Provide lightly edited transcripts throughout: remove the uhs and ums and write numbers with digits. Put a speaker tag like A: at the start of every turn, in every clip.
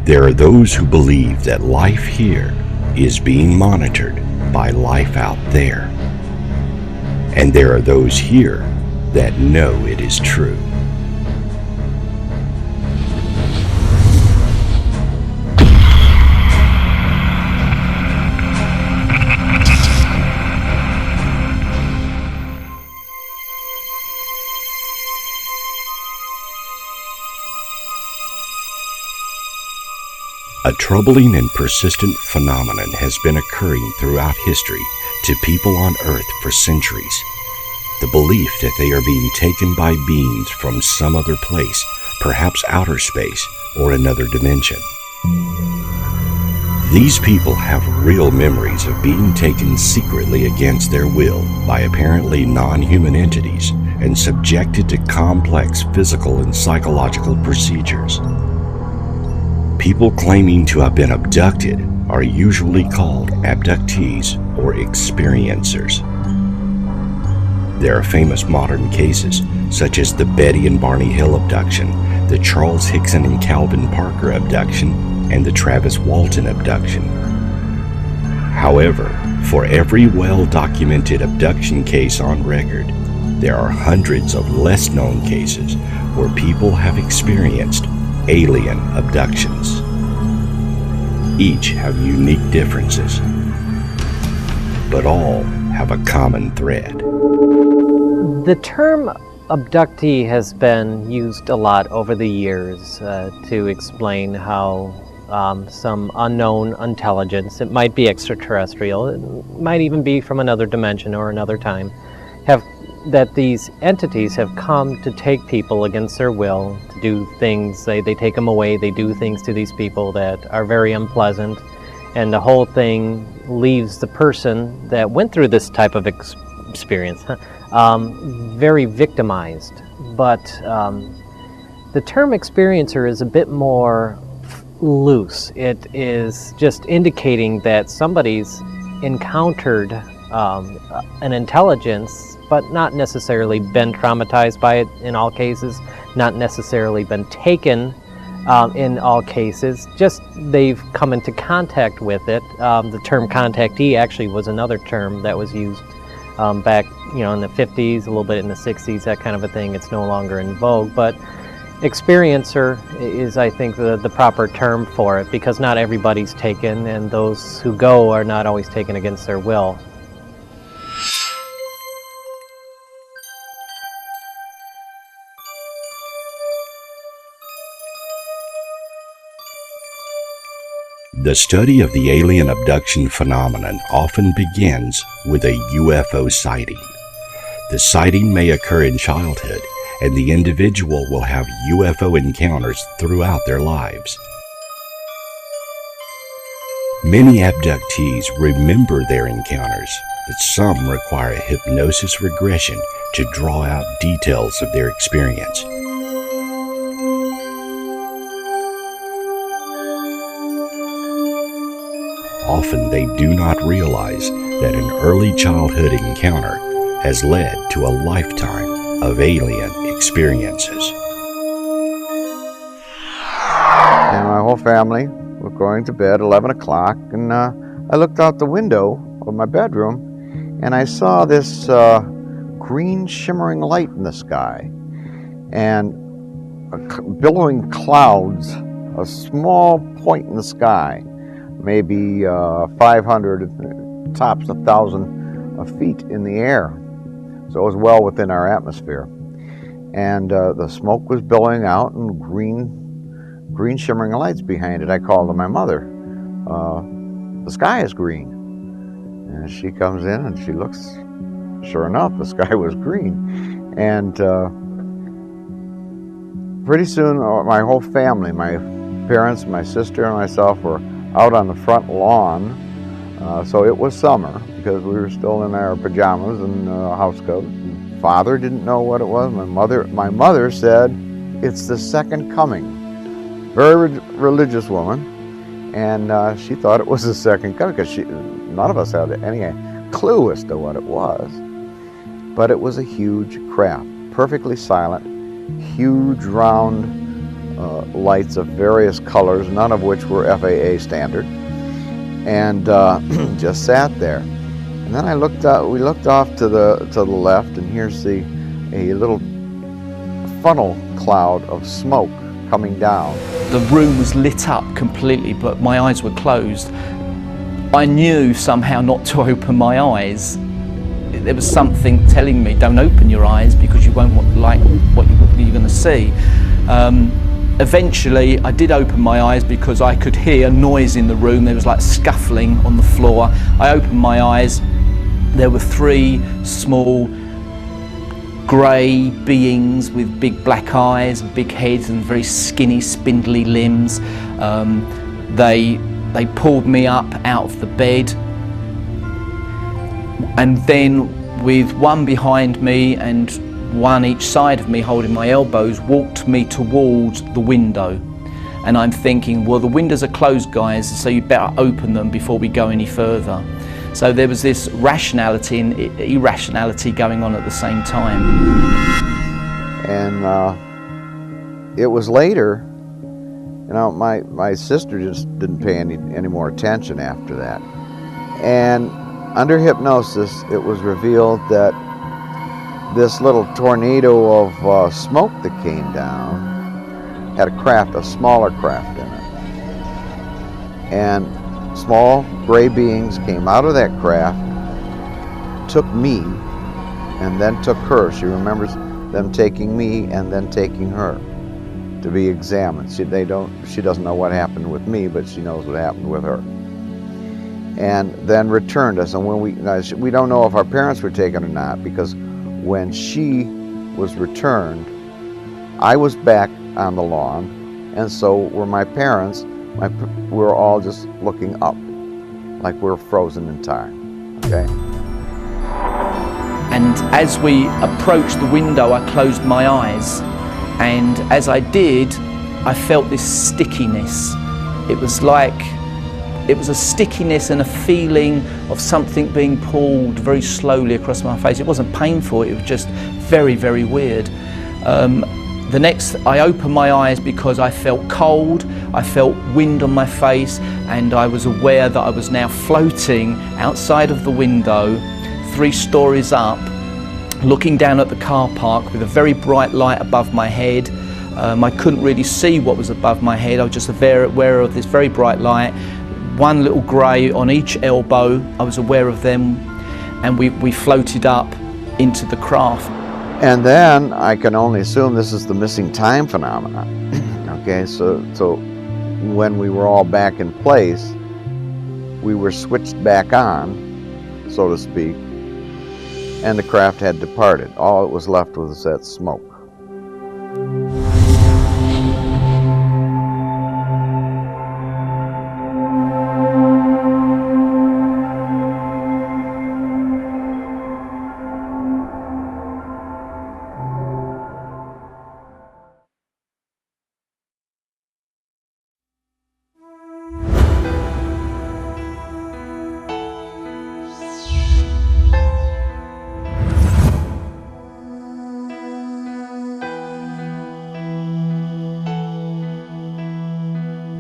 A: There are those who believe that life here is being monitored by life out there. And there are those here that know it is true. A troubling and persistent phenomenon has been occurring throughout history to people on Earth for centuries. The belief that they are being taken by beings from some other place, perhaps outer space or another dimension. These people have real memories of being taken secretly against their will by apparently non-human entities and subjected to complex physical and psychological procedures. People claiming to have been abducted are usually called abductees or experiencers. There are famous modern cases such as the Betty and Barney Hill abduction, the Charles Hickson and Calvin Parker abduction, and the Travis Walton abduction. However, for every well-documented abduction case on record, there are hundreds of less-known cases where people have experienced alien abductions. Each have unique differences, but all have a common thread.
B: The term abductee has been used a lot over the years to explain how some unknown intelligence, it might be extraterrestrial, it might even be from another dimension or another time, that these entities have come to take people against their will, to do things, they take them away, they do things to these people that are very unpleasant, and the whole thing leaves the person that went through this type of experience very victimized. But the term experiencer is a bit more loose. It is just indicating that somebody's encountered an intelligence, but not necessarily been traumatized by it in all cases, not necessarily been taken in all cases, just they've come into contact with it. The term contactee actually was another term that was used back in the 50s, a little bit in the 60s, that kind of a thing. It's no longer in vogue, but experiencer is, I think, the proper term for it, because not everybody's taken, and those who go are not always taken against their will.
A: The study of the alien abduction phenomenon often begins with a UFO sighting. The sighting may occur in childhood, and the individual will have UFO encounters throughout their lives. Many abductees remember their encounters, but some require a hypnosis regression to draw out details of their experience. Often they do not realize that an early childhood encounter has led to a lifetime of alien experiences.
C: And my whole family were going to bed, 11 o'clock, and I looked out the window of my bedroom and I saw this green shimmering light in the sky and billowing clouds, a small point in the sky, maybe 500, tops 1,000 feet in the air. So it was well within our atmosphere. And the smoke was billowing out and green shimmering lights behind it. I called to my mother. The sky is green. And she comes in and she looks, sure enough, the sky was green. And pretty soon my whole family, my parents, my sister, and myself were out on the front lawn. So it was summer because we were still in our pajamas and house coat. Father didn't know what it was. My mother said, "It's the second coming." Very religious woman, and she thought it was the second coming because none of us had any clue as to what it was. But it was a huge craft, perfectly silent, huge round lights of various colors, none of which were FAA standard, and just sat there. And then we looked off to the left, and here's a little funnel cloud of smoke coming down.
D: The room was lit up completely, but my eyes were closed. I knew somehow not to open my eyes. There was something telling me, don't open your eyes because you won't like what you're going to see. Eventually I did open my eyes because I could hear noise in the room. There was like scuffling on the floor. I opened my eyes. There were 3 small grey beings with big black eyes, big heads and very skinny, spindly limbs. They pulled me up out of the bed, and then with one behind me and one each side of me holding my elbows, walked me towards the window. And I'm thinking, well, the windows are closed, guys, so you better open them before we go any further. So there was this rationality and irrationality going on at the same time.
C: And it was later, you know, my sister just didn't pay any more attention after that. And under hypnosis, it was revealed that this little tornado of smoke that came down had a smaller craft in it. And small gray beings came out of that craft, took me, and then took her. She remembers them taking me and then taking her to be examined. She doesn't know what happened with me, but she knows what happened with her. And then returned us. And when we don't know if our parents were taken or not, because when she was returned, I was back on the lawn, and so were my parents. We were all just looking up, like we were frozen in time. Okay.
D: And as we approached the window, I closed my eyes, and as I did, I felt this stickiness. It was a stickiness and a feeling of something being pulled very slowly across my face. It wasn't painful, it was just very, very weird. I opened my eyes because I felt cold, I felt wind on my face, and I was aware that I was now floating outside of the window, 3 stories up, looking down at the car park with a very bright light above my head. I couldn't really see what was above my head. I was just aware of this very bright light. One little grey on each elbow, I was aware of them, and we floated up into the craft.
C: And then I can only assume this is the missing time phenomenon. Okay, so when we were all back in place, we were switched back on, so to speak, and the craft had departed. All it was left was that smoke.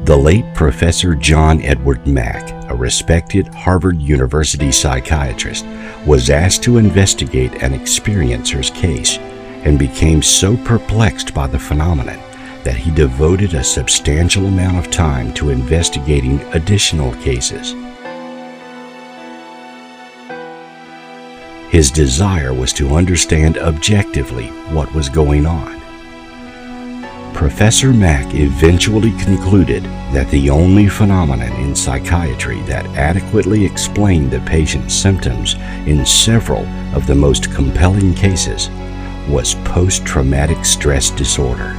A: The late Professor John Edward Mack, a respected Harvard University psychiatrist, was asked to investigate an experiencer's case and became so perplexed by the phenomenon that he devoted a substantial amount of time to investigating additional cases. His desire was to understand objectively what was going on. Professor Mack eventually concluded that the only phenomenon in psychiatry that adequately explained the patient's symptoms in several of the most compelling cases was post-traumatic stress disorder.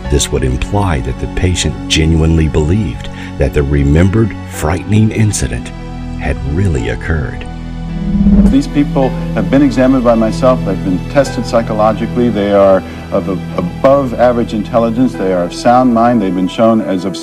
A: This would imply that the patient genuinely believed that the remembered frightening incident had really occurred.
E: These people have been examined by myself. They've been tested psychologically. They are of above average intelligence. They are of sound mind. They've been shown as of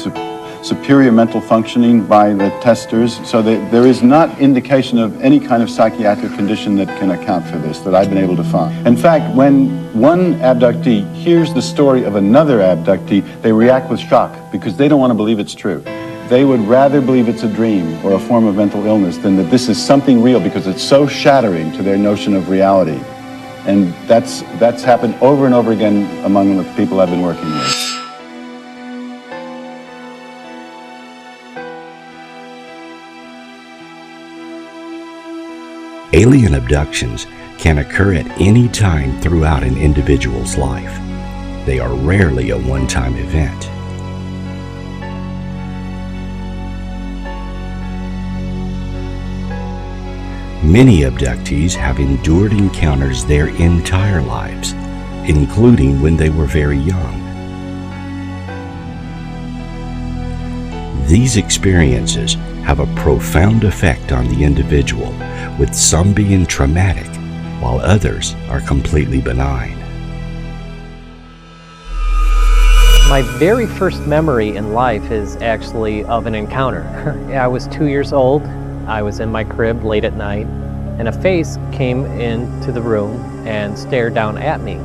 E: superior mental functioning by the testers. So there is not indication of any kind of psychiatric condition that can account for this that I've been able to find. In fact, when one abductee hears the story of another abductee, they react with shock because they don't want to believe it's true. They would rather believe it's a dream or a form of mental illness than that this is something real, because it's so shattering to their notion of reality. And that's happened over and over again among the people I've been working with.
A: Alien abductions can occur at any time throughout an individual's life. They are rarely a one-time event. Many abductees have endured encounters their entire lives, including when they were very young. These experiences have a profound effect on the individual, with some being traumatic, while others are completely benign.
B: My very first memory in life is actually of an encounter. I was 2 years old. I was in my crib late at night, and a face came into the room and stared down at me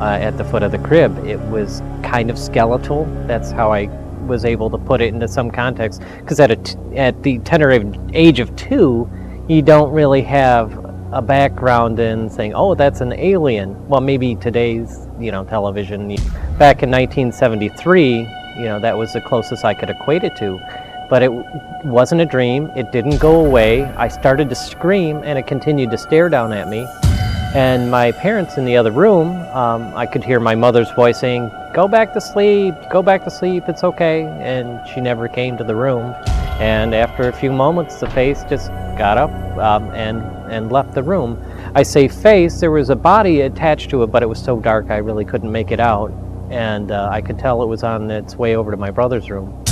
B: at the foot of the crib. It was kind of skeletal. That's how I was able to put it into some context, because at the tender age of 2, you don't really have a background in saying, oh, that's an alien. Well, maybe today's, television. Back in 1973, that was the closest I could equate it to. But it wasn't a dream. It didn't go away. I started to scream, and it continued to stare down at me. And my parents in the other room, I could hear my mother's voice saying, go back to sleep, it's okay. And she never came to the room. And after a few moments, the face just got up and left the room. I say face, there was a body attached to it, but it was so dark I really couldn't make it out. And I could tell it was on its way over to my brother's room.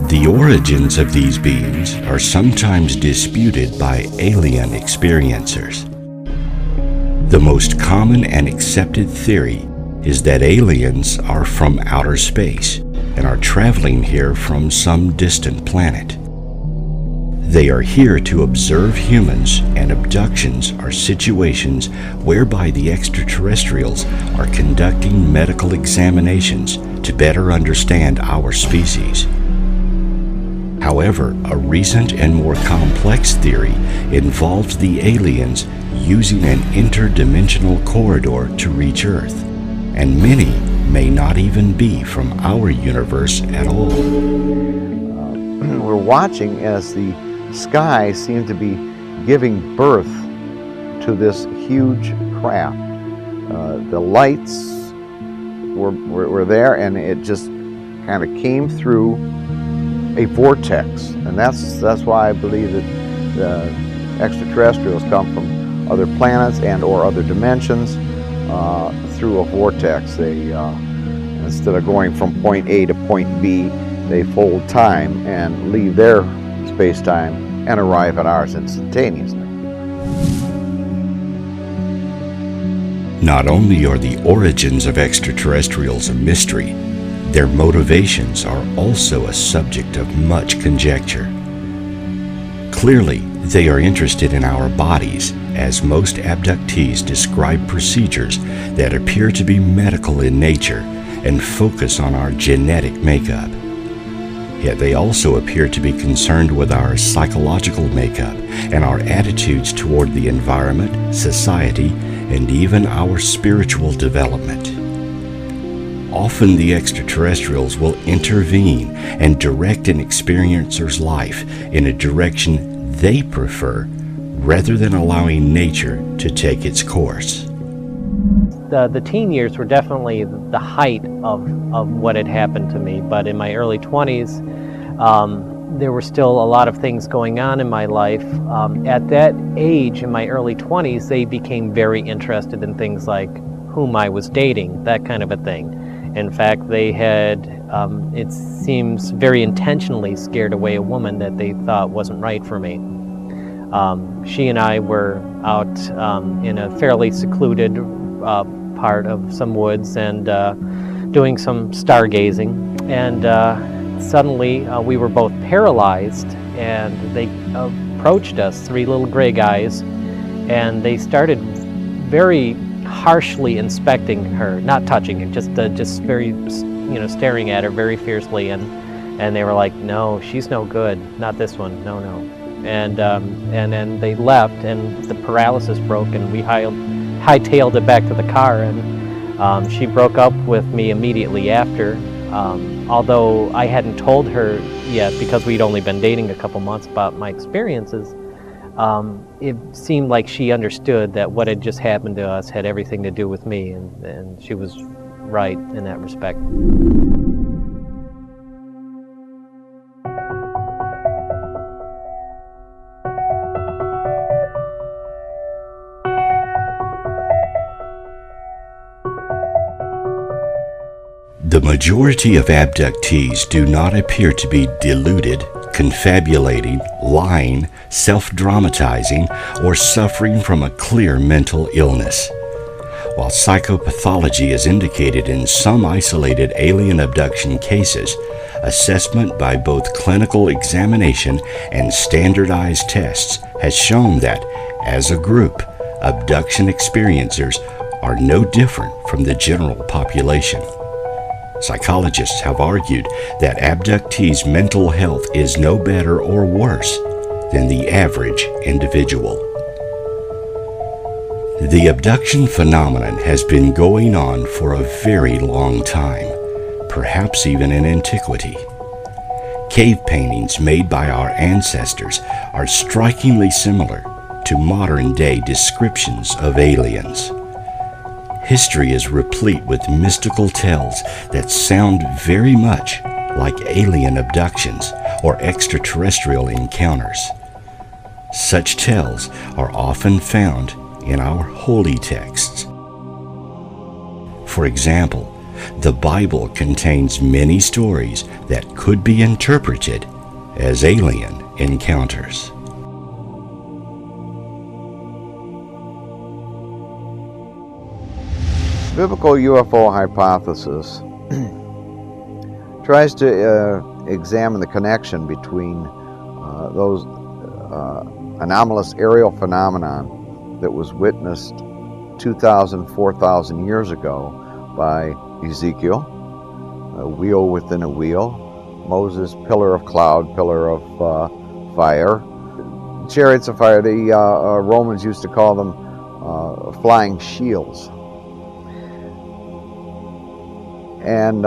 A: The origins of these beings are sometimes disputed by alien experiencers. The most common and accepted theory is that aliens are from outer space and are traveling here from some distant planet. They are here to observe humans, and abductions are situations whereby the extraterrestrials are conducting medical examinations to better understand our species. However, a recent and more complex theory involves the aliens using an interdimensional corridor to reach Earth, and many may not even be from our universe at all.
C: We're watching as the sky seemed to be giving birth to this huge craft. The lights were there, and it just kind of came through a vortex, and that's why I believe that the extraterrestrials come from other planets and or other dimensions through a vortex. They instead of going from point A to point B, they fold time and leave their space-time and arrive at ours instantaneously.
A: Not only are the origins of extraterrestrials a mystery, their motivations are also a subject of much conjecture. Clearly, they are interested in our bodies, as most abductees describe procedures that appear to be medical in nature and focus on our genetic makeup. Yet they also appear to be concerned with our psychological makeup and our attitudes toward the environment, society, and even our spiritual development. Often the extraterrestrials will intervene and direct an experiencer's life in a direction they prefer, rather than allowing nature to take its course.
B: The teen years were definitely the height of what had happened to me, but in my early 20s, there were still a lot of things going on in my life. At that age, in my early 20s, they became very interested in things like whom I was dating, that kind of a thing. In fact, they had it seems very intentionally scared away a woman that they thought wasn't right for me. She and I were out in a fairly secluded part of some woods and doing some stargazing, and suddenly we were both paralyzed, and they approached us, three little gray guys, and they started very harshly inspecting her, not touching her, just very, staring at her very fiercely, and they were like, "No, she's no good, not this one, no." And then they left, and the paralysis broke, and we hightailed it back to the car, and she broke up with me immediately after. Although I hadn't told her yet, because we'd only been dating a couple months, about my experiences, it seemed like she understood that what had just happened to us had everything to do with me, and she was right in that respect.
A: The majority of abductees do not appear to be deluded, confabulating, lying, self-dramatizing, or suffering from a clear mental illness. While psychopathology is indicated in some isolated alien abduction cases, assessment by both clinical examination and standardized tests has shown that, as a group, abduction experiencers are no different from the general population. Psychologists have argued that abductees' mental health is no better or worse than the average individual. The abduction phenomenon has been going on for a very long time, perhaps even in antiquity. Cave paintings made by our ancestors are strikingly similar to modern-day descriptions of aliens. History is replete with mystical tales that sound very much like alien abductions or extraterrestrial encounters. Such tales are often found in our holy texts. For example, the Bible contains many stories that could be interpreted as alien encounters.
C: Biblical UFO hypothesis tries to examine the connection between those anomalous aerial phenomenon that was witnessed 2,000, 4,000 years ago by Ezekiel, a wheel within a wheel, Moses, pillar of cloud, pillar of fire, chariots of fire. The Romans used to call them flying shields. And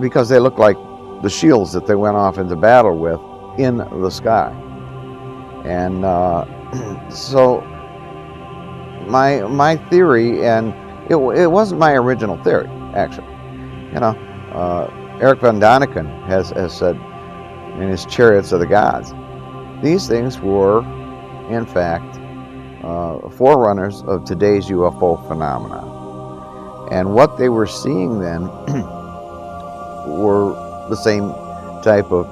C: because they look like the shields that they went off into battle with in the sky. And so my theory, and it wasn't my original theory, actually. Eric von Daniken has said in his Chariots of the Gods, these things were, in fact, forerunners of today's UFO phenomenon. And what they were seeing then were the same type of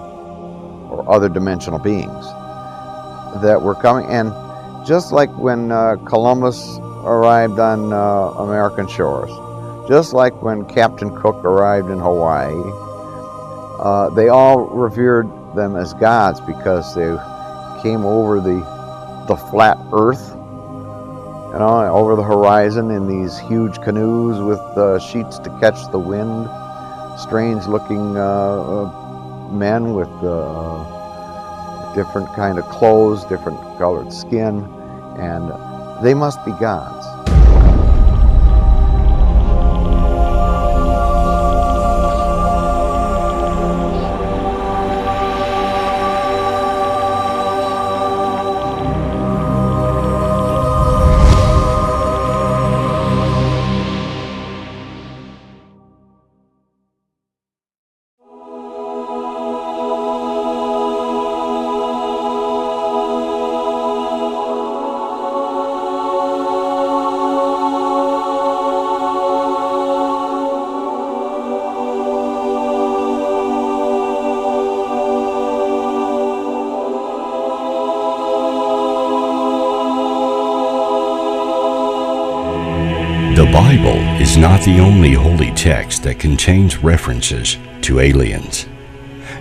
C: or other dimensional beings that were coming. And just like when Columbus arrived on American shores, just like when Captain Cook arrived in Hawaii, they all revered them as gods because they came over the flat earth, over the horizon in these huge canoes with sheets to catch the wind, strange-looking men with different kind of clothes, different colored skin, and they must be gods.
A: The Bible is not the only holy text that contains references to aliens.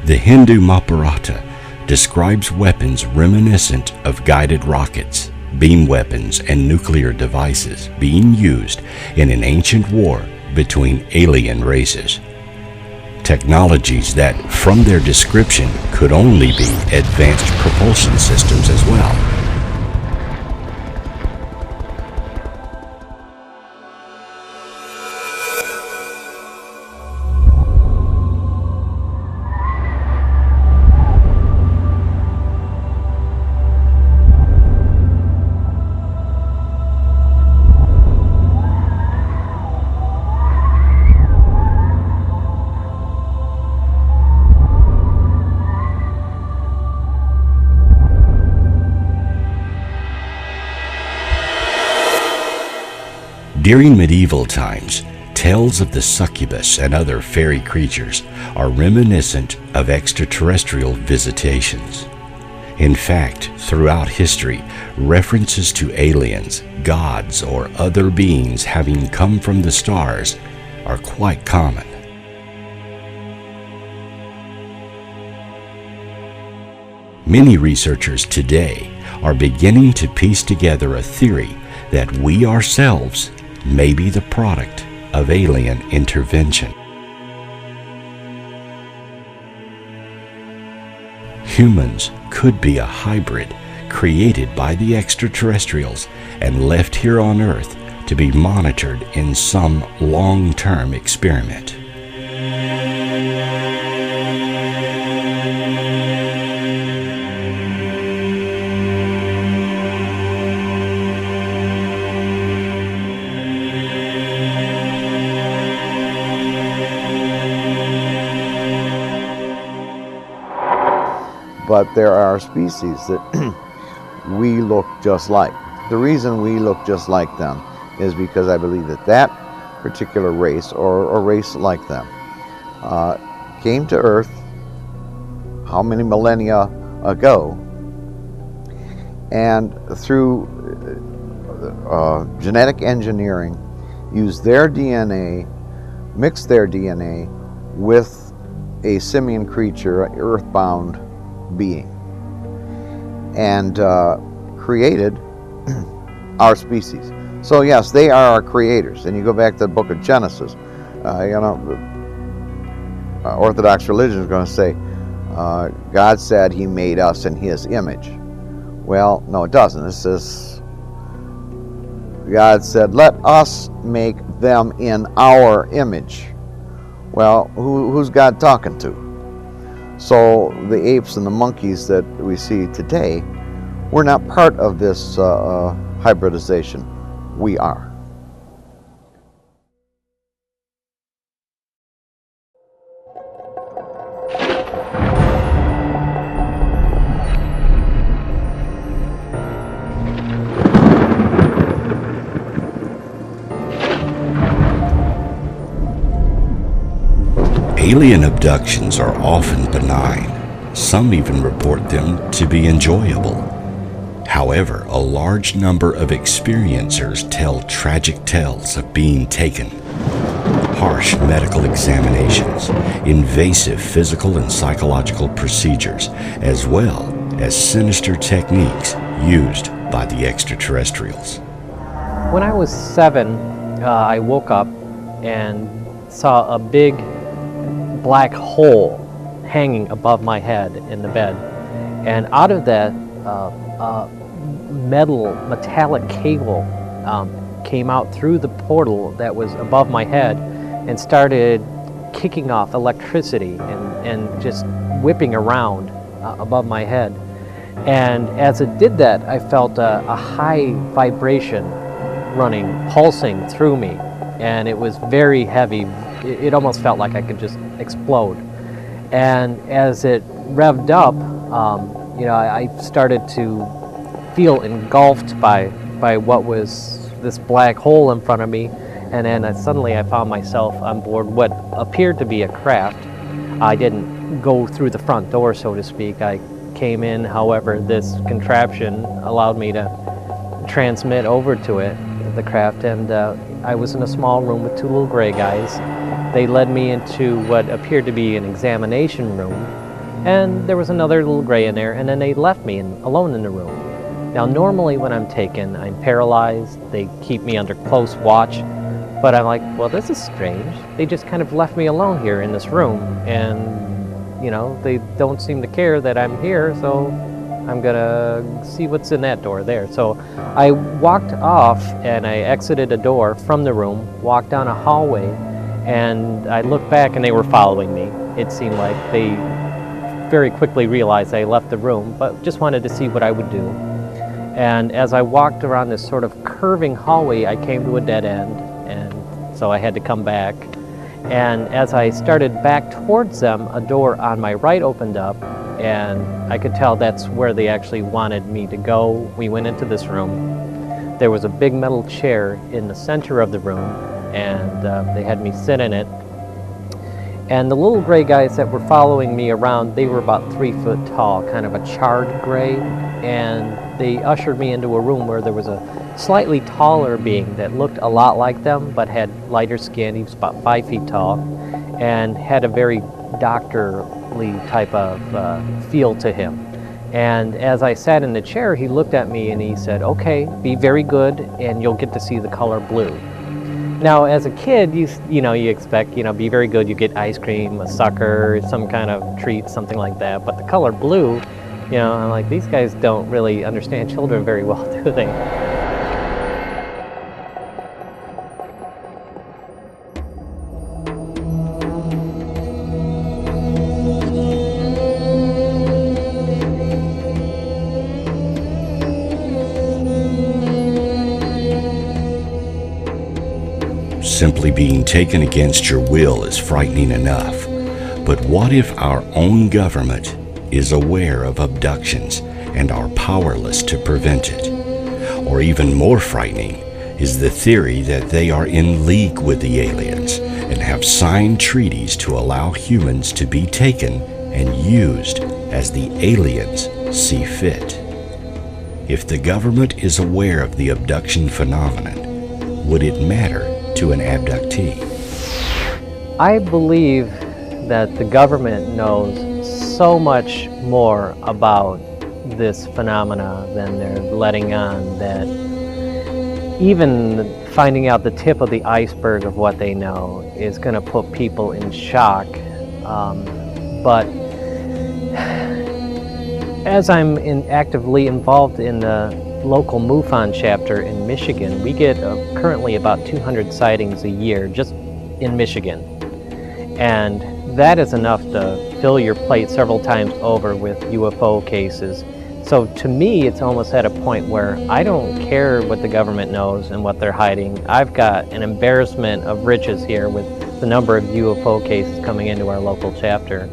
A: The Hindu Mahabharata describes weapons reminiscent of guided rockets, beam weapons, and nuclear devices being used in an ancient war between alien races. Technologies that, from their description, could only be advanced propulsion systems as well. During medieval times, tales of the succubus and other fairy creatures are reminiscent of extraterrestrial visitations. In fact, throughout history, references to aliens, gods, or other beings having come from the stars are quite common. Many researchers today are beginning to piece together a theory that we ourselves may be the product of alien intervention. Humans could be a hybrid created by the extraterrestrials and left here on Earth to be monitored in some long-term experiment.
C: But there are species that we look just like. The reason we look just like them is because I believe that that particular race, or a race like them, came to Earth how many millennia ago, and through genetic engineering, used their DNA, mixed their DNA with a simian creature, an earthbound being, and created our species. So yes, they are our creators. And you go back to the book of Genesis, Orthodox religion is going to say God said he made us in his image. Well, no, it doesn't. It says God said, let us make them in our image. Well, who's God talking to? So the apes and the monkeys that we see today, we're not part of this hybridization. We are.
A: Alien abductions are often benign. Some even report them to be enjoyable. However, a large number of experiencers tell tragic tales of being taken. Harsh medical examinations, invasive physical and psychological procedures, as well as sinister techniques used by the extraterrestrials.
B: When I was 7, I woke up and saw a big black hole hanging above my head in the bed, and out of that metallic cable came out through the portal that was above my head and started kicking off electricity and just whipping around above my head. And as it did that, I felt a high vibration running, pulsing through me, and it was very heavy. It almost felt like I could just explode. And as it revved up, I started to feel engulfed by what was this black hole in front of me. And then suddenly I found myself on board what appeared to be a craft. I didn't go through the front door, so to speak. I came in, however, this contraption allowed me to transmit over to it the craft, and I was in a small room with two little gray guys. They led me into what appeared to be an examination room, and there was another little gray in there, and then they left me alone in the room. Now, normally when I'm taken, I'm paralyzed. They keep me under close watch, but I'm like, well, this is strange. They just kind of left me alone here in this room, and, you know, they don't seem to care that I'm here, so I'm gonna see what's in that door there. So I walked off, and I exited a door from the room, walked down a hallway, and I looked back, and they were following me. It seemed like they very quickly realized I left the room, but just wanted to see what I would do. And as I walked around this sort of curving hallway, I came to a dead end, and so I had to come back. And as I started back towards them, a door on my right opened up, and I could tell that's where they actually wanted me to go. We went into this room. There was a big metal chair in the center of the room, and they had me sit in it. And the little gray guys that were following me around, they were about 3 foot tall, kind of a charred gray, and they ushered me into a room where there was a slightly taller being that looked a lot like them, but had lighter skin. He was about 5 feet tall, and had a very doctorly type of feel to him. And as I sat in the chair, he looked at me and he said, "Okay, be very good, and you'll get to see the color blue." Now, as a kid, you expect, be very good, you get ice cream, a sucker, some kind of treat, something like that. But the color blue, I'm like, these guys don't really understand children very well, do they?
A: Simply being taken against your will is frightening enough. But what if our own government is aware of abductions and are powerless to prevent it? Or even more frightening is the theory that they are in league with the aliens and have signed treaties to allow humans to be taken and used as the aliens see fit. If the government is aware of the abduction phenomenon, would it matter to an abductee?
B: I believe that the government knows so much more about this phenomena than they're letting on, that even finding out the tip of the iceberg of what they know is going to put people in shock. But as I'm actively involved in the local MUFON chapter in Michigan, we get currently about 200 sightings a year just in Michigan. And that is enough to fill your plate several times over with UFO cases. So to me, it's almost at a point where I don't care what the government knows and what they're hiding. I've got an embarrassment of riches here with the number of UFO cases coming into our local chapter.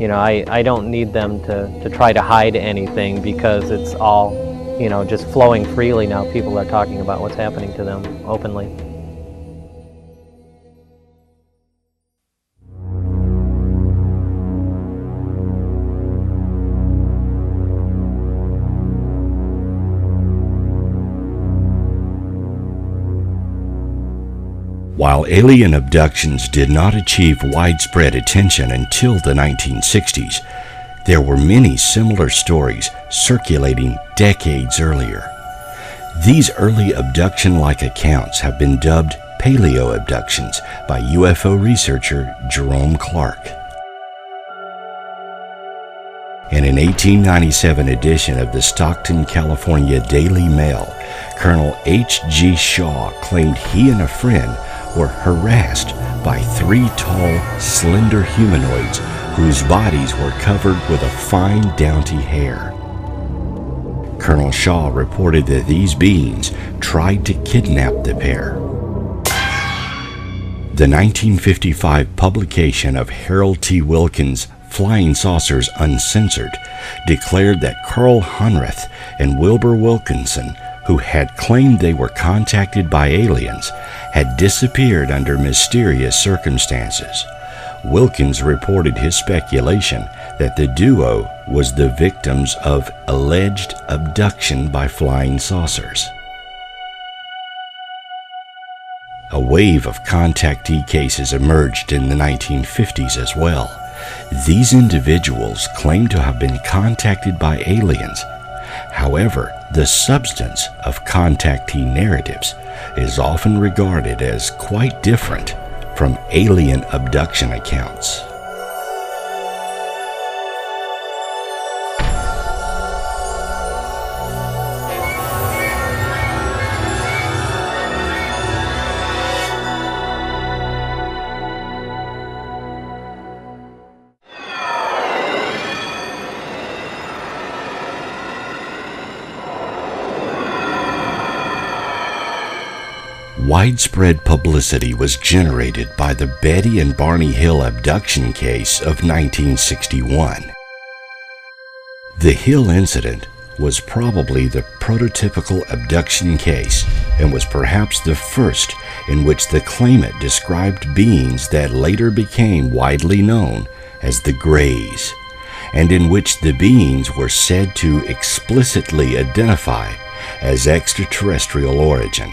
B: I don't need them to try to hide anything, because it's all just flowing freely now. People are talking about what's happening to them openly.
A: While alien abductions did not achieve widespread attention until the 1960s, there were many similar stories circulating decades earlier. These early abduction-like accounts have been dubbed paleo abductions by UFO researcher Jerome Clark. In an 1897 edition of the Stockton, California Daily Mail, Colonel H.G. Shaw claimed he and a friend were harassed by 3 tall, slender humanoids whose bodies were covered with a fine, dainty hair. Colonel Shaw reported that these beings tried to kidnap the pair. The 1955 publication of Harold T. Wilkins' Flying Saucers Uncensored declared that Carl Honrath and Wilbur Wilkinson, who had claimed they were contacted by aliens, had disappeared under mysterious circumstances. Wilkins reported his speculation that the duo was the victims of alleged abduction by flying saucers. A wave of contactee cases emerged in the 1950s as well. These individuals claim to have been contacted by aliens. However, the substance of contactee narratives is often regarded as quite different from alien abduction accounts. Widespread publicity was generated by the Betty and Barney Hill abduction case of 1961. The Hill incident was probably the prototypical abduction case and was perhaps the first in which the claimant described beings that later became widely known as the Greys, and in which the beings were said to explicitly identify as extraterrestrial origin.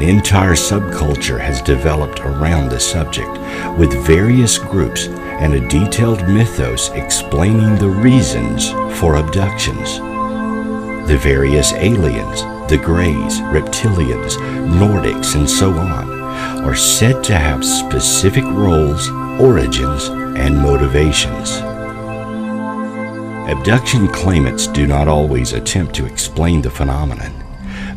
A: An entire subculture has developed around the subject, with various groups and a detailed mythos explaining the reasons for abductions. The various aliens, the Greys, reptilians, Nordics, and so on, are said to have specific roles, origins, and motivations. Abduction claimants do not always attempt to explain the phenomenon,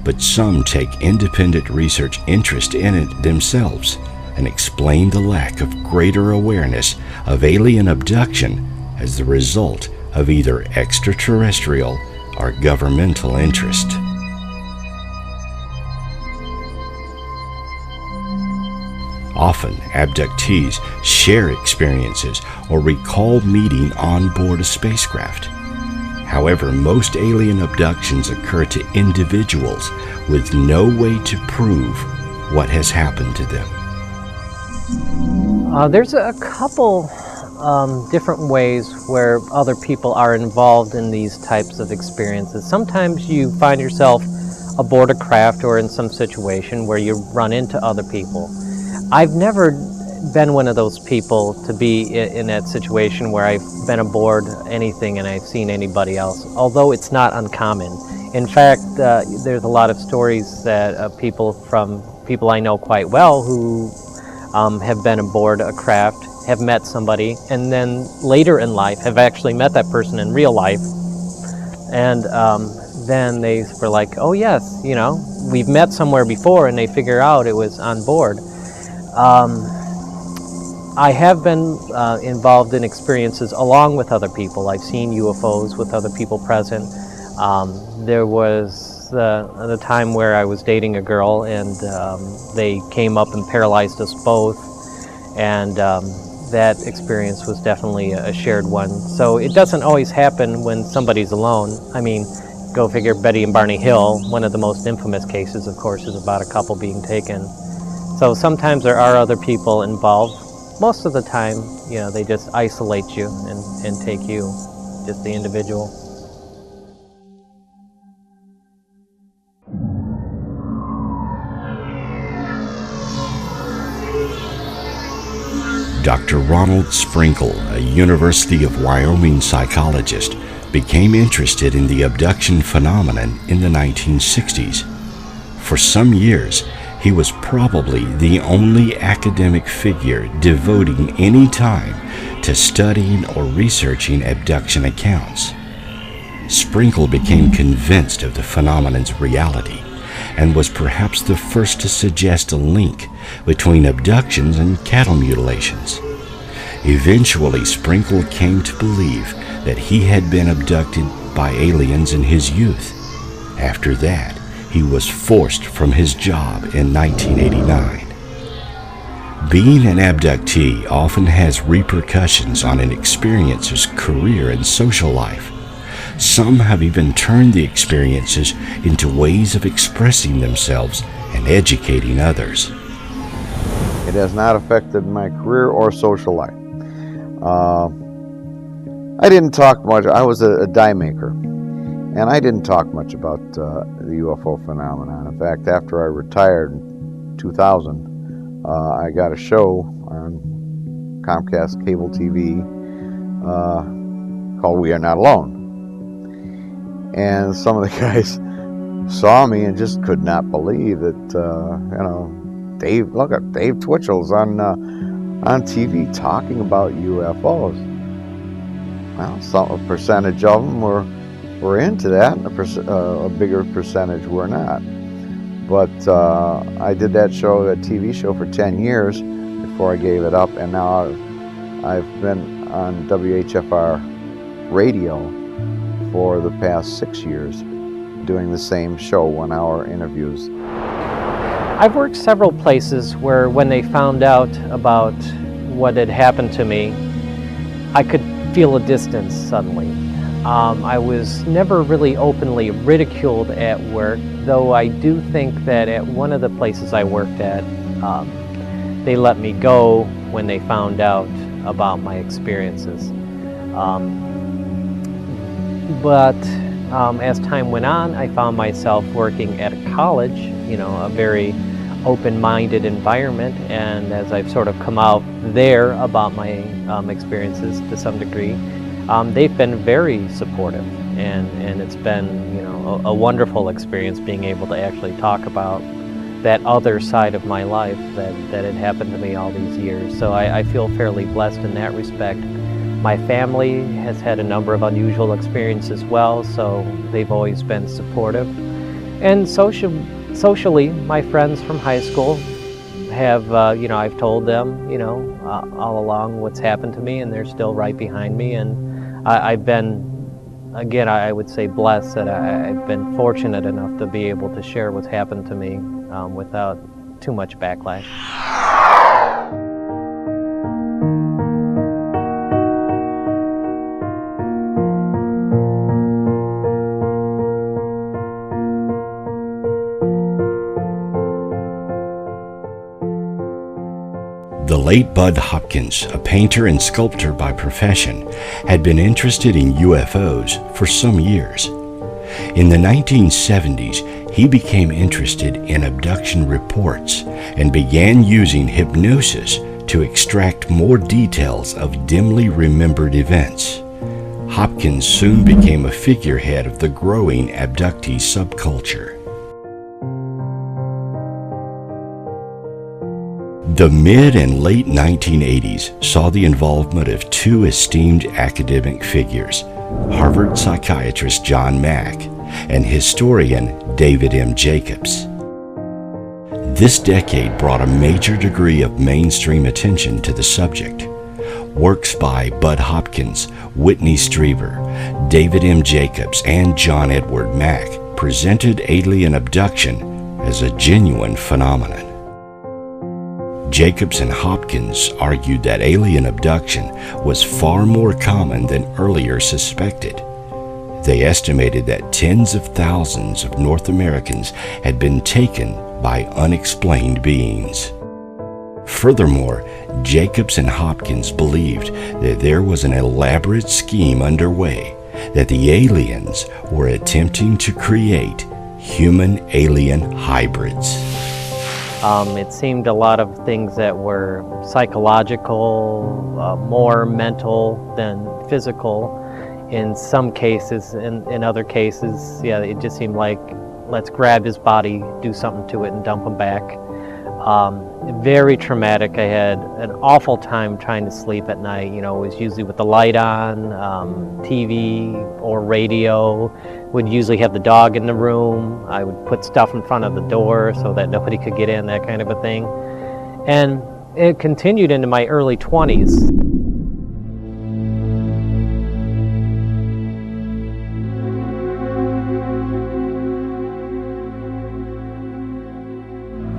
A: but some take independent research interest in it themselves and explain the lack of greater awareness of alien abduction as the result of either extraterrestrial or governmental interest. Often, abductees share experiences or recall meeting on board a spacecraft. However, most alien abductions occur to individuals with no way to prove what has happened to them.
B: There's a couple different ways where other people are involved in these types of experiences. Sometimes you find yourself aboard a craft or in some situation where you run into other people. I've never been one of those people to be in that situation where I've been aboard anything and I've seen anybody else, although it's not uncommon. In fact, there's a lot of stories that people I know quite well who have been aboard a craft, have met somebody, and then later in life have actually met that person in real life, and then they were like, oh yes, you know, we've met somewhere before, and they figure out it was on board. I have been involved in experiences along with other people. I've seen UFOs with other people present. There was the time where I was dating a girl, and they came up and paralyzed us both, and that experience was definitely a shared one. So it doesn't always happen when somebody's alone. I mean, go figure. Betty and Barney Hill, one of the most infamous cases, of course, is about a couple being taken. So sometimes there are other people involved. Most of the time, you know, they just isolate you and take you, just the individual.
A: Dr. Ronald Sprinkle, a University of Wyoming psychologist, became interested in the abduction phenomenon in the 1960s. For some years, he was probably the only academic figure devoting any time to studying or researching abduction accounts. Sprinkle became convinced of the phenomenon's reality and was perhaps the first to suggest a link between abductions and cattle mutilations. Eventually, Sprinkle came to believe that he had been abducted by aliens in his youth. After that, he was forced from his job in 1989. Being an abductee often has repercussions on an experiencer's career and social life. Some have even turned the experiences into ways of expressing themselves and educating others.
C: It has not affected my career or social life. I didn't talk much. I was a die maker. And I didn't talk much about the UFO phenomenon. In fact, after I retired in 2000, I got a show on Comcast cable TV called We Are Not Alone. And some of the guys saw me and just could not believe that, Dave Twitchell's on TV talking about UFOs. Well, a percentage of them were into that, and a bigger percentage were not. But I did that TV show for 10 years before I gave it up, and now I've been on WHFR radio for the past 6 years, doing the same show, 1-hour interviews.
B: I've worked several places where when they found out about what had happened to me, I could feel a distance suddenly. I was never really openly ridiculed at work, though I do think that at one of the places I worked at, they let me go when they found out about my experiences. But as time went on, I found myself working at a college, a very open-minded environment, and as I've sort of come out there about my experiences to some degree, they've been very supportive, and it's been a wonderful experience being able to actually talk about that other side of my life that had happened to me all these years. So I feel fairly blessed in that respect. My family has had a number of unusual experiences as well, so they've always been supportive. And socially, my friends from high school have, I've told them, all along what's happened to me, and they're still right behind me. And I've been, again, I would say blessed that I've been fortunate enough to be able to share what's happened to me without too much backlash.
A: The late Bud Hopkins, a painter and sculptor by profession, had been interested in UFOs for some years. In the 1970s, he became interested in abduction reports and began using hypnosis to extract more details of dimly remembered events. Hopkins soon became a figurehead of the growing abductee subculture. The mid and late 1980s saw the involvement of two esteemed academic figures, Harvard psychiatrist John Mack and historian David M. Jacobs. This decade brought a major degree of mainstream attention to the subject. Works by Bud Hopkins, Whitney Strieber, David M. Jacobs, and John Edward Mack presented alien abduction as a genuine phenomenon. Jacobs and Hopkins argued that alien abduction was far more common than earlier suspected. They estimated that tens of thousands of North Americans had been taken by unexplained beings. Furthermore, Jacobs and Hopkins believed that there was an elaborate scheme underway, that the aliens were attempting to create human-alien hybrids.
B: It seemed a lot of things that were psychological, more mental than physical. In some cases, in other cases, it just seemed like, let's grab his body, do something to it, and dump him back. Very traumatic. I had an awful time trying to sleep at night. It was usually with the light on, TV or radio. Would usually have the dog in the room. I would put stuff in front of the door so that nobody could get in, that kind of a thing. And it continued into my early 20s.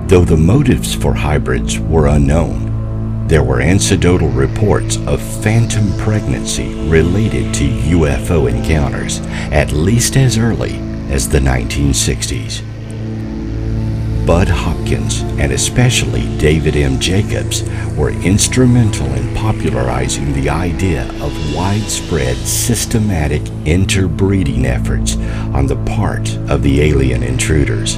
A: Though the motives for hybrids were unknown, there were anecdotal reports of phantom pregnancy related to UFO encounters, at least as early as the 1960s. Bud Hopkins and especially David M. Jacobs were instrumental in popularizing the idea of widespread systematic interbreeding efforts on the part of the alien intruders.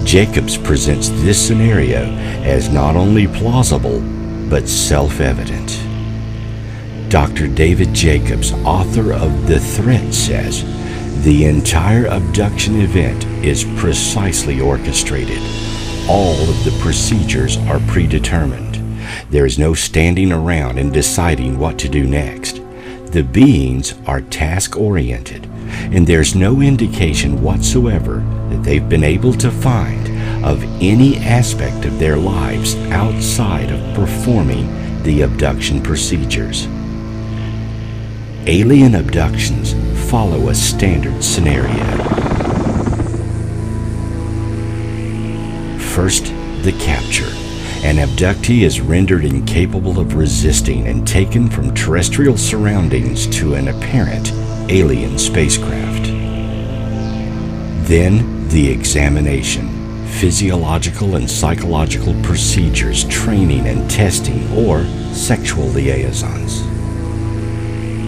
A: Jacobs presents this scenario as not only plausible, but self-evident. Dr. David Jacobs, author of The Threat, says, "The entire abduction event is precisely orchestrated. All of the procedures are predetermined. There is no standing around and deciding what to do next. The beings are task-oriented, and there's no indication whatsoever that they've been able to find of any aspect of their lives outside of performing the abduction procedures." Alien abductions follow a standard scenario. First, the capture. An abductee is rendered incapable of resisting and taken from terrestrial surroundings to an apparent alien spacecraft. Then, the examination. Physiological and psychological procedures, training and testing, or sexual liaisons.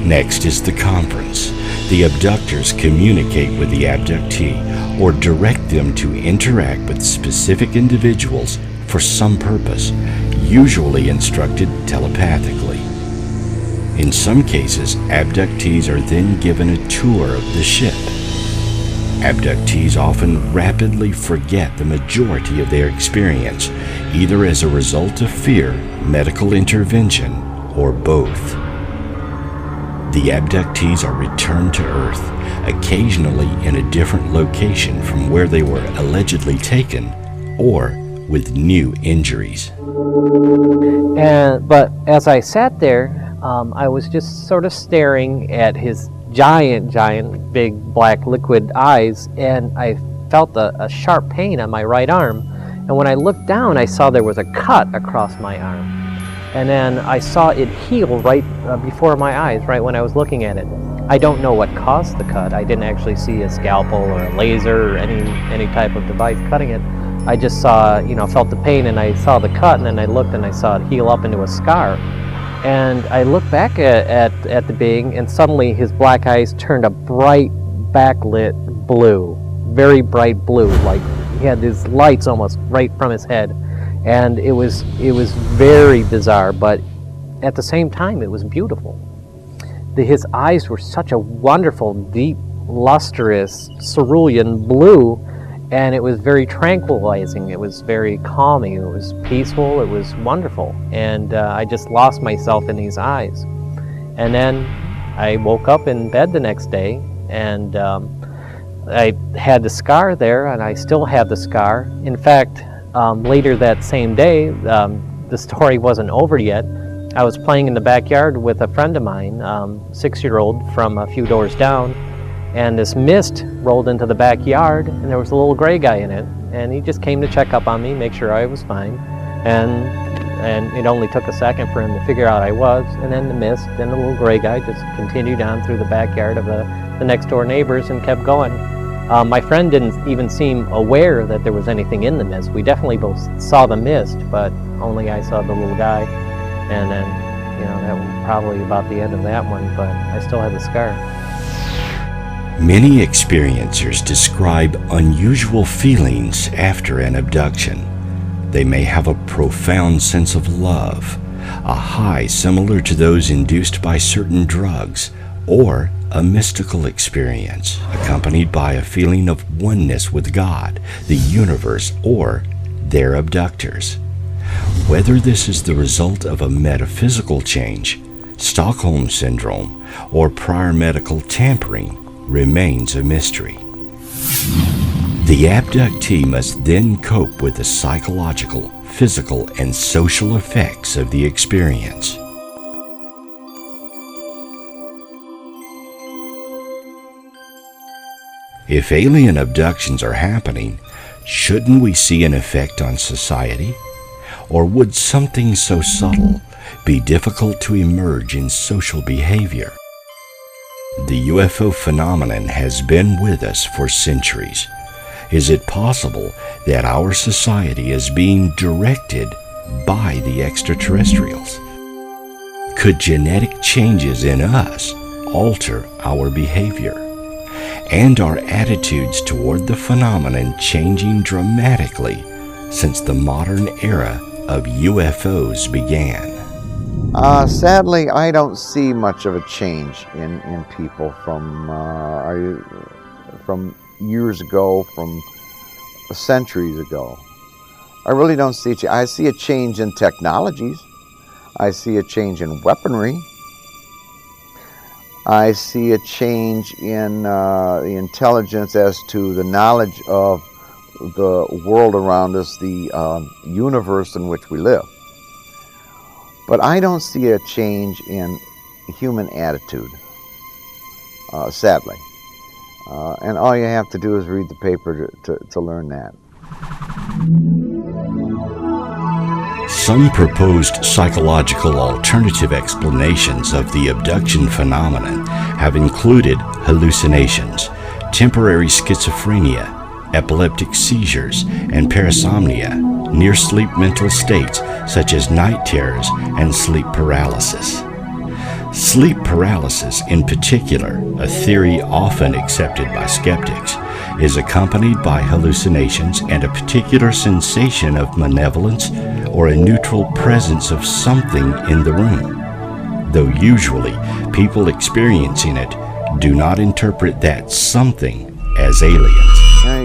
A: Next is the conference. The abductors communicate with the abductee or direct them to interact with specific individuals for some purpose, usually instructed telepathically. In some cases, abductees are then given a tour of the ship. Abductees often rapidly forget the majority of their experience, either as a result of fear, medical intervention, or both. The abductees are returned to Earth, occasionally in a different location from where they were allegedly taken, or with new injuries.
B: But as I sat there, I was just sort of staring at his giant, big black liquid eyes, and I felt a sharp pain on my right arm. And when I looked down, I saw there was a cut across my arm. And then I saw it heal right before my eyes, right when I was looking at it. I don't know what caused the cut. I didn't actually see a scalpel or a laser or any type of device cutting it. I just saw, felt the pain, and I saw the cut, and then I looked and I saw it heal up into a scar. And I looked back at the being, and suddenly his black eyes turned a bright backlit blue, very bright blue, like he had these lights almost right from his head. And it was very bizarre, but at the same time it was beautiful. His eyes were such a wonderful, deep, lustrous, cerulean blue, and it was very tranquilizing. It was very calming. It was peaceful. It was wonderful. And I just lost myself in these eyes. And then I woke up in bed the next day, and I had the scar there, and I still have the scar. In fact, later that same day, the story wasn't over yet. I was playing in the backyard with a friend of mine, 6-year-old from a few doors down, and this mist rolled into the backyard, and there was a little gray guy in it, and he just came to check up on me, make sure I was fine, and it only took a second for him to figure out I was, and then the mist and the little gray guy just continued on through the backyard of the next door neighbors and kept going. My friend didn't even seem aware that there was anything in the mist. We definitely both saw the mist, but only I saw the little guy. And then, that was probably about the end of that one, but I still have the scar.
A: Many experiencers describe unusual feelings after an abduction. They may have a profound sense of love, a high similar to those induced by certain drugs, or a mystical experience accompanied by a feeling of oneness with God, the universe, or their abductors. Whether this is the result of a metaphysical change, Stockholm Syndrome, or prior medical tampering remains a mystery. The abductee must then cope with the psychological, physical, and social effects of the experience. If alien abductions are happening, shouldn't we see an effect on society? Or would something so subtle be difficult to emerge in social behavior? The UFO phenomenon has been with us for centuries, Is it possible that our society is being directed by the extraterrestrials? Could genetic changes in us alter our behavior? And are attitudes toward the phenomenon changing dramatically since the modern era of UFOs began?
C: Sadly, I don't see much of a change in people from years ago, from centuries ago. I really don't see it. I see a change in technologies. I see a change in weaponry. I see a change in the intelligence as to the knowledge of the world around us, the universe in which we live. But I don't see a change in human attitude, sadly. And all you have to do is read the paper to learn that.
A: Some proposed psychological alternative explanations of the abduction phenomenon have included hallucinations, temporary schizophrenia, epileptic seizures, and parasomnia, near-sleep mental states such as night terrors and sleep paralysis. Sleep paralysis, in particular, a theory often accepted by skeptics, is accompanied by hallucinations and a particular sensation of malevolence or a neutral presence of something in the room, though usually people experiencing it do not interpret that something as aliens.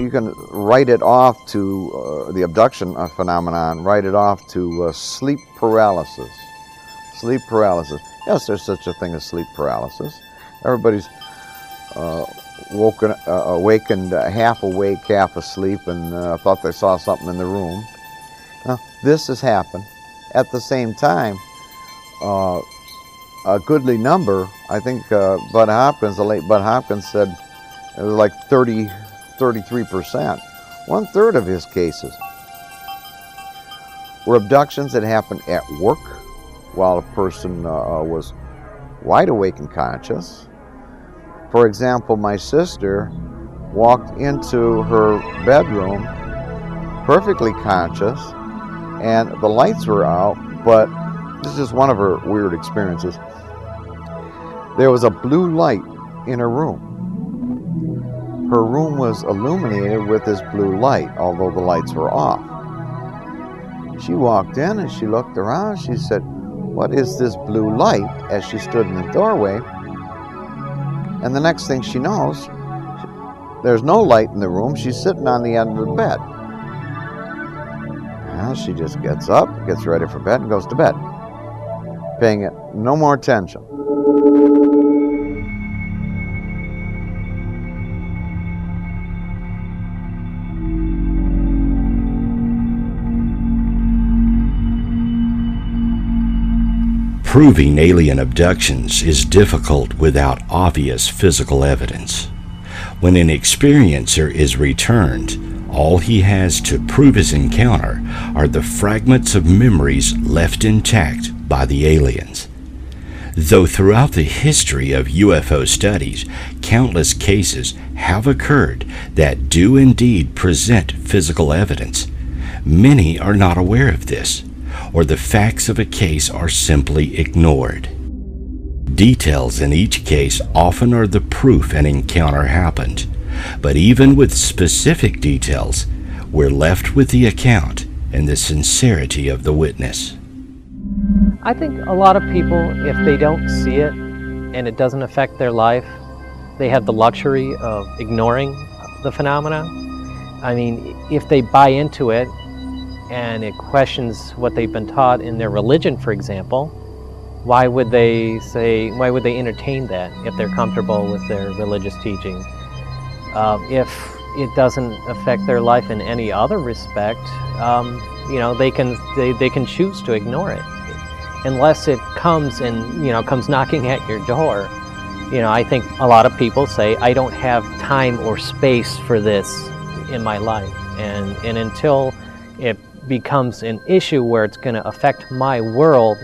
C: You can write it off to the abduction phenomenon, write it off to sleep paralysis. Sleep paralysis. Yes, there's such a thing as sleep paralysis. Everybody's awakened, half awake, half asleep, and thought they saw something in the room. Now, this has happened. At the same time, a goodly number, I think Bud Hopkins, the late Bud Hopkins, said it was like 33%. 1/3 of his cases were abductions that happened at work while a person was wide awake and conscious. For example, my sister walked into her bedroom perfectly conscious, and the lights were out, but this is one of her weird experiences. There was a blue light in her room. Her room was illuminated with this blue light, although the lights were off. She walked in and she looked around. She said, "What is this blue light?" as she stood in the doorway. And the next thing she knows, there's no light in the room. She's sitting on the end of the bed. Well, she just gets up, gets ready for bed, and goes to bed, paying it no more attention.
A: Proving alien abductions is difficult without obvious physical evidence. When an experiencer is returned, all he has to prove his encounter are the fragments of memories left intact by the aliens. Though throughout the history of UFO studies, countless cases have occurred that do indeed present physical evidence, many are not aware of this, or the facts of a case are simply ignored. Details in each case often are the proof an encounter happened, but even with specific details, we're left with the account and the sincerity of the witness.
B: I think a lot of people, if they don't see it and it doesn't affect their life, they have the luxury of ignoring the phenomena. I mean, if they buy into it and it questions what they've been taught in their religion, for example, why would they entertain that if they're comfortable with their religious teaching? If it doesn't affect their life in any other respect, they can choose to ignore it, unless it comes comes knocking at your door. I think a lot of people say, I don't have time or space for this in my life, and until it becomes an issue where it's going to affect my world,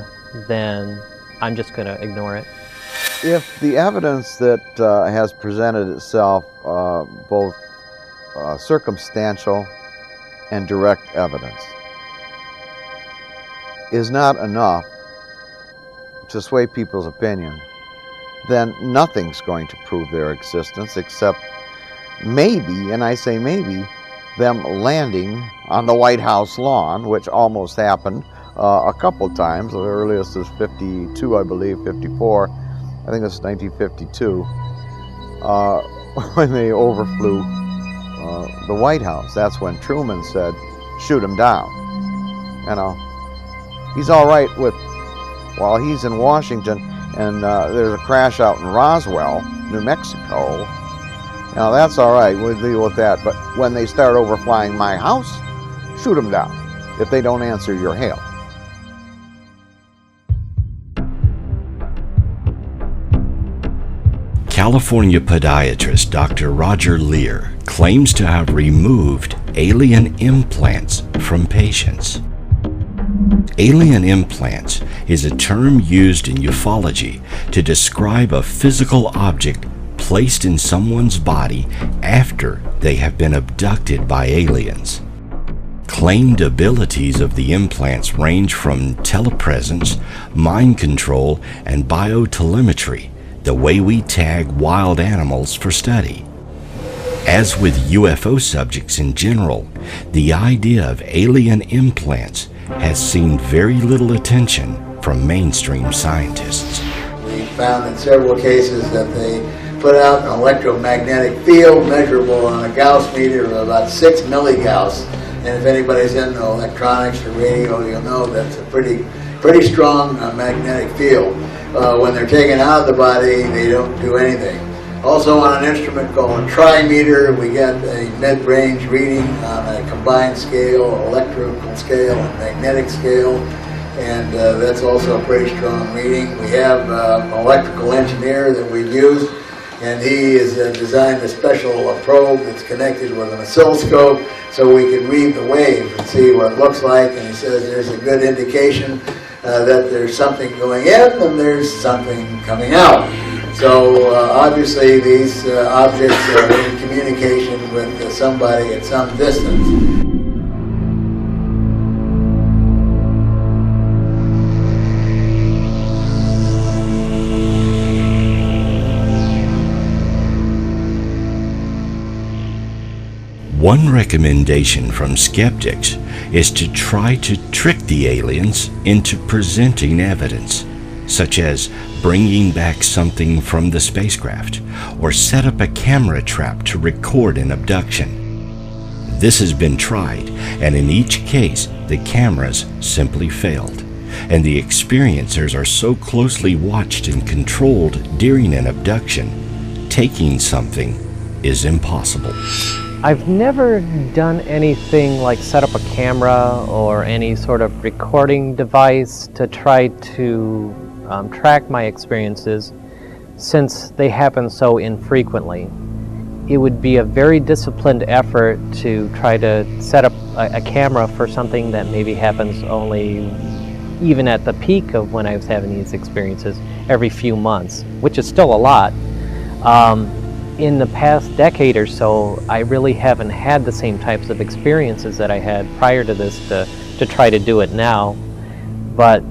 B: then I'm just going to ignore it.
C: If the evidence that has presented itself both circumstantial and direct evidence is not enough to sway people's opinion, then nothing's going to prove their existence except maybe, and I say maybe, them landing on the White House lawn, which almost happened a couple times. The earliest is 52, I believe, 54. I think it's 1952, when they overflew the White House. That's when Truman said, shoot him down. You know, he's all right with, while he's in Washington and there's a crash out in Roswell, New Mexico. Now that's all right, we'll deal with that. But when they start overflying my house, shoot them down if they don't answer your hail.
A: California podiatrist Dr. Roger Lear claims to have removed alien implants from patients. Alien implants is a term used in ufology to describe a physical object placed in someone's body after they have been abducted by aliens. Claimed abilities of the implants range from telepresence, mind control, and biotelemetry, the way we tag wild animals for study. As with UFO subjects in general, the idea of alien implants has seen very little attention from mainstream scientists.
F: We found in several cases that they put out an electromagnetic field measurable on a Gauss meter of about 6 milligauss. And if anybody's into electronics or radio, you'll know that's a pretty strong magnetic field. When they're taken out of the body, they don't do anything. Also on an instrument called a trimeter, we get a mid-range reading on a combined scale, electrical scale, and magnetic scale. And that's also a pretty strong reading. We have an electrical engineer that we've used, and he has designed a special probe that's connected with an oscilloscope so we can read the wave and see what it looks like. And he says there's a good indication that there's something going in and there's something coming out. So obviously these objects are in communication with somebody at some distance.
A: One recommendation from skeptics is to try to trick the aliens into presenting evidence, such as bringing back something from the spacecraft, or set up a camera trap to record an abduction. This has been tried, and in each case, the cameras simply failed, and the experiencers are so closely watched and controlled during an abduction, taking something is impossible.
B: I've never done anything like set up a camera or any sort of recording device to try to track my experiences, since they happen so infrequently. It would be a very disciplined effort to try to set up a camera for something that maybe happens only, even at the peak of when I was having these experiences, every few months, which is still a lot. In the past decade or so, I really haven't had the same types of experiences that I had prior to this to try to do it now. But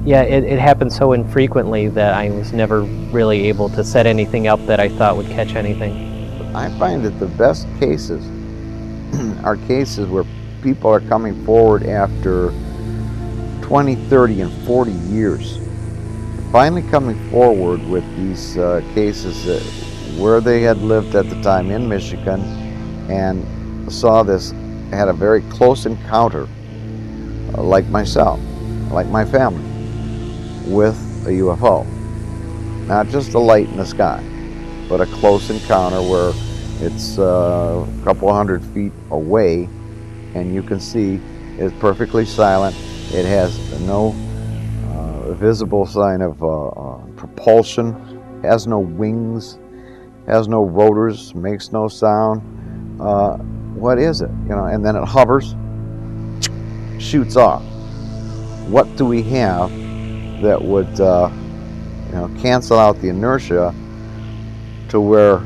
B: yeah, it happened so infrequently that I was never really able to set anything up that I thought would catch anything.
C: I find that the best cases are cases where people are coming forward after 20, 30, and 40 years. Finally coming forward with these cases that where they had lived at the time in Michigan and saw this, had a very close encounter, like myself, like my family, with a UFO. Not just a light in the sky, but a close encounter where it's a couple hundred feet away and you can see it's perfectly silent. It has no visible sign of propulsion, has no wings, has no rotors, makes no sound. What is it? You know, and then it hovers, shoots off. What do we have that would cancel out the inertia to where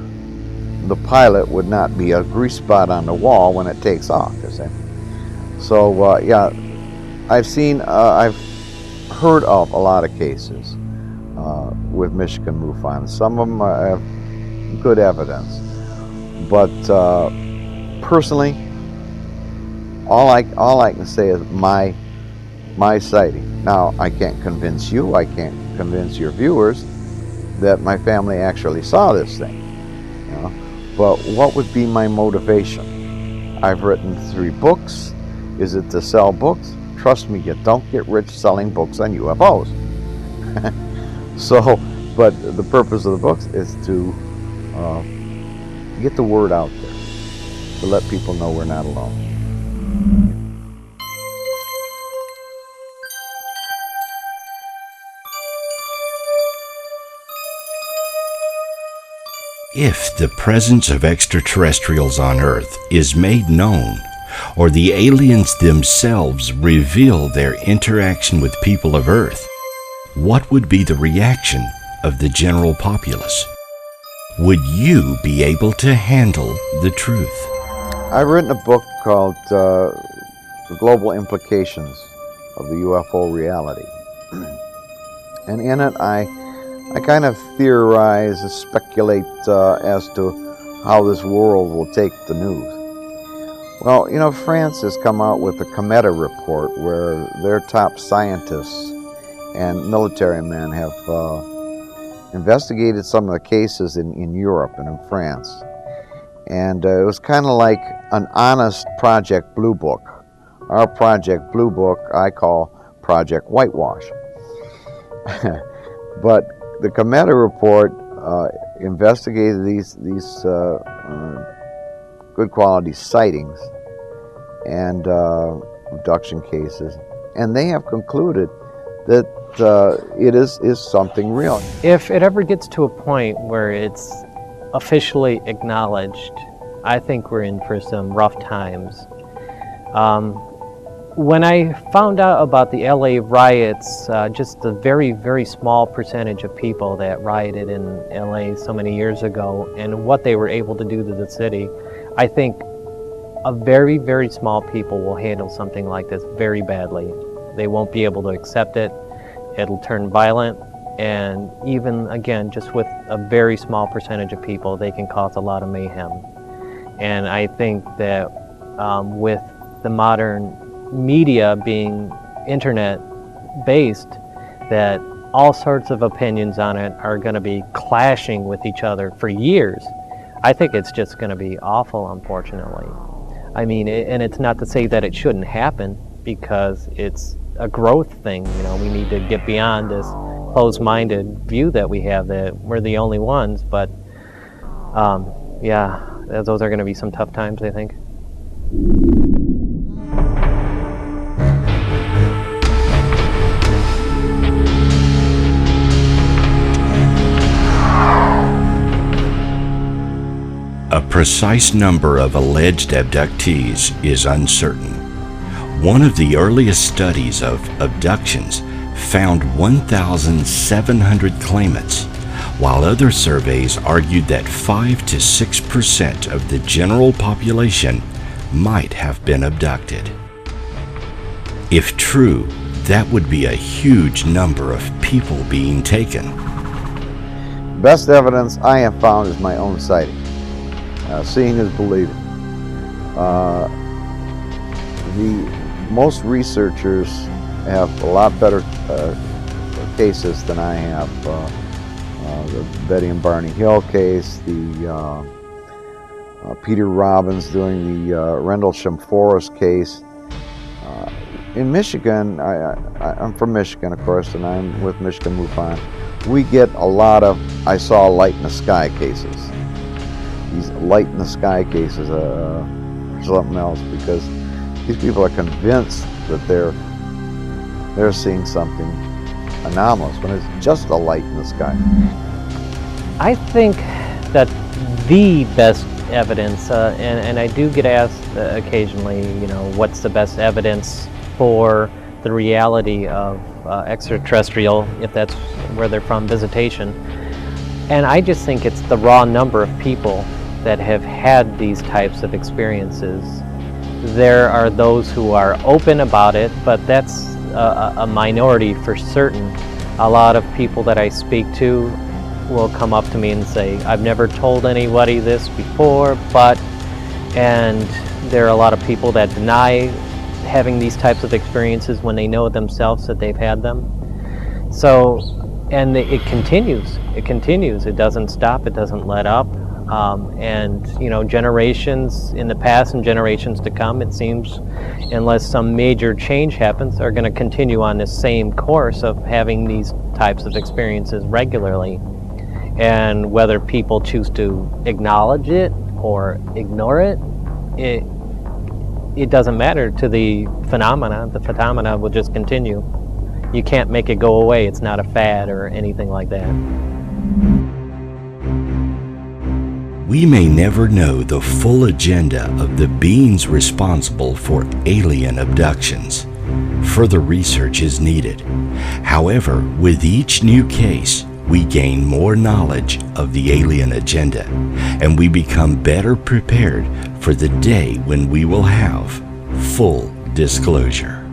C: the pilot would not be a grease spot on the wall when it takes off, you see. So yeah, I've heard of a lot of cases with Michigan MUFON. Some of them have good evidence, but personally, all I can say is my sighting. Now, I can't convince you, I can't convince your viewers that my family actually saw this thing, you know. But what would be my motivation? I've written 3 books. Is it to sell books? Trust me, you don't get rich selling books on UFOs. So, but the purpose of the books is to get the word out there, to let people know we're not alone.
A: If the presence of extraterrestrials on Earth is made known, or the aliens themselves reveal their interaction with people of Earth, what would be the reaction of the general populace? Would you be able to handle the truth?
C: I've written a book called The Global Implications of the UFO Reality. And in it, I kind of theorize and speculate as to how this world will take the news. Well, you know, France has come out with the Cometa report where their top scientists and military men have investigated some of the cases in Europe and in France. And it was kind of like an honest Project Blue Book. Our Project Blue Book I call Project Whitewash. But the Cometa report investigated these good quality sightings and abduction cases, and they have concluded that it is something real.
B: If it ever gets to a point where it's officially acknowledged, I think we're in for some rough times. When I found out about the LA riots, just a very, very small percentage of people that rioted in LA so many years ago and what they were able to do to the city, I think a very, very small people will handle something like this very badly. They won't be able to accept it. It'll turn violent, and even, again, just with a very small percentage of people, they can cause a lot of mayhem. And I think that with the modern media being internet-based, that all sorts of opinions on it are going to be clashing with each other for years. I think it's just going to be awful, unfortunately. I mean, and it's not to say that it shouldn't happen, because it's a growth thing. You know, we need to get beyond this closed-minded view that we have that we're the only ones. But yeah, those are going to be some tough times, I think.
A: A precise number of alleged abductees is uncertain. One of the earliest studies of abductions found 1,700 claimants, while other surveys argued that 5 to 6% of the general population might have been abducted. If true, that would be a huge number of people being taken.
C: Best evidence I have found is my own sighting. Seeing is believing. Most researchers have a lot better cases than I have. The Betty and Barney Hill case, the Peter Robbins doing the Rendlesham Forest case. In Michigan, I'm from Michigan, of course, and I'm with Michigan MUFON. We get a lot of I saw a light in the sky cases. These light in the sky cases are something else, because these people are convinced that they're seeing something anomalous when it's just a light in the sky.
B: I think that the best evidence, and I do get asked occasionally, you know, what's the best evidence for the reality of extraterrestrial, if that's where they're from, visitation. And I just think it's the raw number of people that have had these types of experiences. There are those who are open about it, but that's a minority for certain. A lot of people that I speak to will come up to me and say, I've never told anybody this before, and there are a lot of people that deny having these types of experiences when they know themselves that they've had them. So, and it continues, it doesn't stop, it doesn't let up. And you know, generations in the past and generations to come, it seems, unless some major change happens, are going to continue on this same course of having these types of experiences regularly. And whether people choose to acknowledge it or ignore it, it doesn't matter to the phenomena. The phenomena will just continue. You can't make it go away. It's not a fad or anything like that.
A: We may never know the full agenda of the beings responsible for alien abductions. Further research is needed. However, with each new case, we gain more knowledge of the alien agenda, and we become better prepared for the day when we will have full disclosure.